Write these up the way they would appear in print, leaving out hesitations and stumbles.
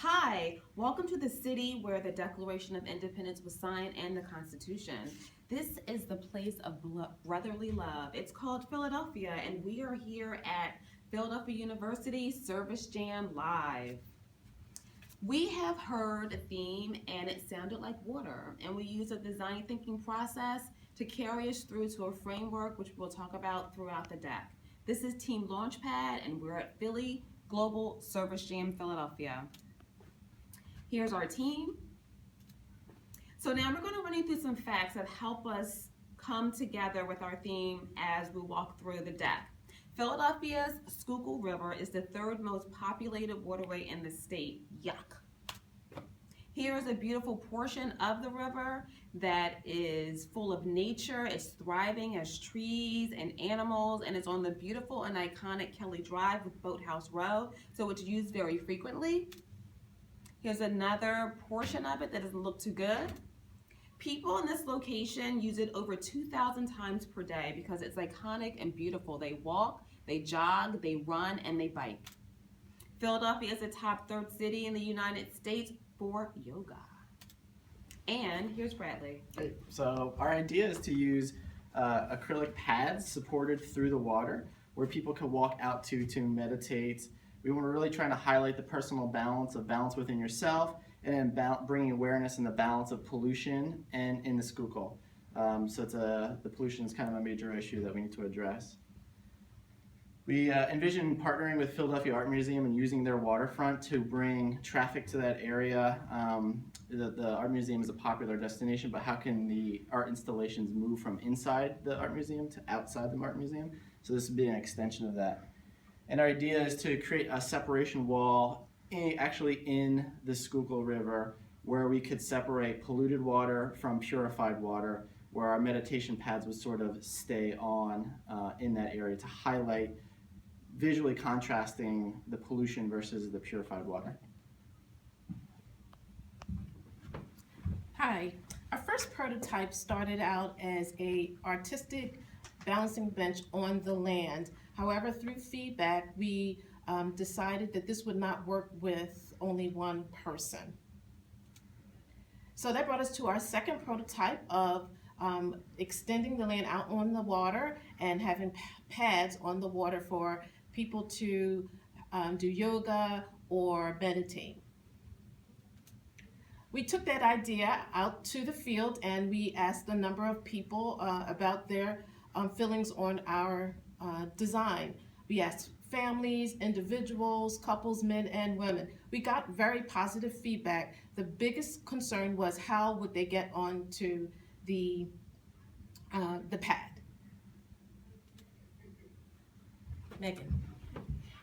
Hi, welcome to the city where the Declaration of Independence was signed and the Constitution. This is the place of brotherly love. It's called Philadelphia, and we are here at Philadelphia University Service Jam Live. We have heard a theme and it sounded like water, and we use a design thinking process to carry us through to a framework which we'll talk about throughout the deck. This is Team Launchpad, and we're at Philly Global Service Jam Philadelphia. Here's our team. So now we're going to run you through some facts that help us come together with our theme as we walk through the deck. Philadelphia's Schuylkill River is the third most populated waterway in the state. Yuck. Here is a beautiful portion of the river that is full of nature. It's thriving, has trees and animals, and it's on the beautiful and iconic Kelly Drive with Boathouse Row, so it's used very frequently. Here's another portion of it that doesn't look too good. People in this location use it over 2,000 times per day because it's iconic and beautiful. They walk, they jog, they run, and they bike. Philadelphia is the top third city in the United States for yoga. And here's Bradley. Okay, so our idea is to use acrylic pads supported through the water where people can walk out to meditate. We were really trying to highlight the personal balance within yourself and bringing awareness in the balance of pollution and in the Schuylkill. So the pollution is kind of a major issue that we need to address. We envision partnering with Philadelphia Art Museum and using their waterfront to bring traffic to that area. The Art Museum is a popular destination, but how can the art installations move from inside the Art Museum to outside the Art Museum? So this would be an extension of that. And our idea is to create a separation wall actually in the Schuylkill River where we could separate polluted water from purified water, where our meditation pads would sort of stay on in that area to highlight visually contrasting the pollution versus the purified water. Hi, our first prototype started out as an artistic balancing bench on the land. However, through feedback, we decided that this would not work with only one person. So that brought us to our second prototype of extending the land out on the water and having pads on the water for people to do yoga or meditate. We took that idea out to the field and we asked a number of people about their feelings on our design. We asked families, individuals, couples, men and women. We got very positive feedback. The biggest concern was how would they get onto the pad. Megan.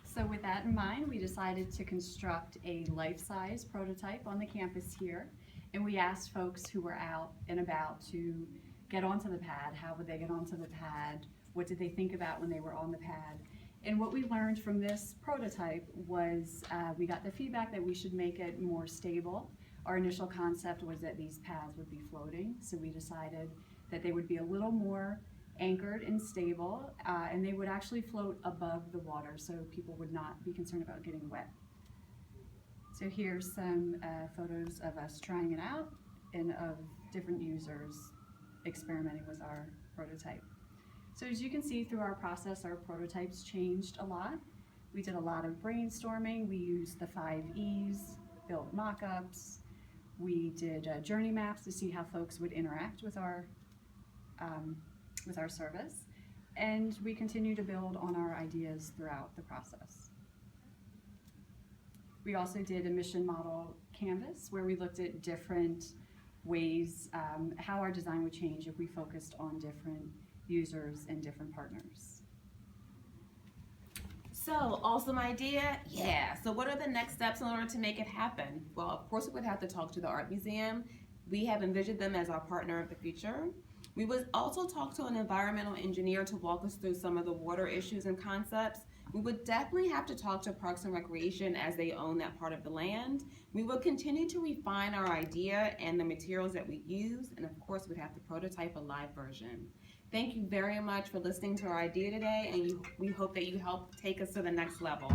So with that in mind, we decided to construct a life-size prototype on the campus here, and we asked folks who were out and about to get onto the pad. How would they get onto the pad? What did they think about when they were on the pad? And what we learned from this prototype was we got the feedback that we should make it more stable. Our initial concept was that these pads would be floating, so we decided that they would be a little more anchored and stable, and they would actually float above the water so people would not be concerned about getting wet. So here's some photos of us trying it out and of different users experimenting with our prototype. So as you can see through our process, our prototypes changed a lot. We did a lot of brainstorming. We used the 5 E's, built mock-ups. We did journey maps to see how folks would interact with our service. And we continue to build on our ideas throughout the process. We also did a mission model canvas where we looked at different ways how our design would change if we focused on different users and different partners. So, awesome idea? Yeah. So what are the next steps in order to make it happen? Well, of course we would have to talk to the Art Museum. We have envisioned them as our partner of the future. We would also talk to an environmental engineer to walk us through some of the water issues and concepts. We would definitely have to talk to Parks and Recreation as they own that part of the land. We will continue to refine our idea and the materials that we use, and of course we'd have to prototype a live version. Thank you very much for listening to our idea today, and we hope that you help take us to the next level.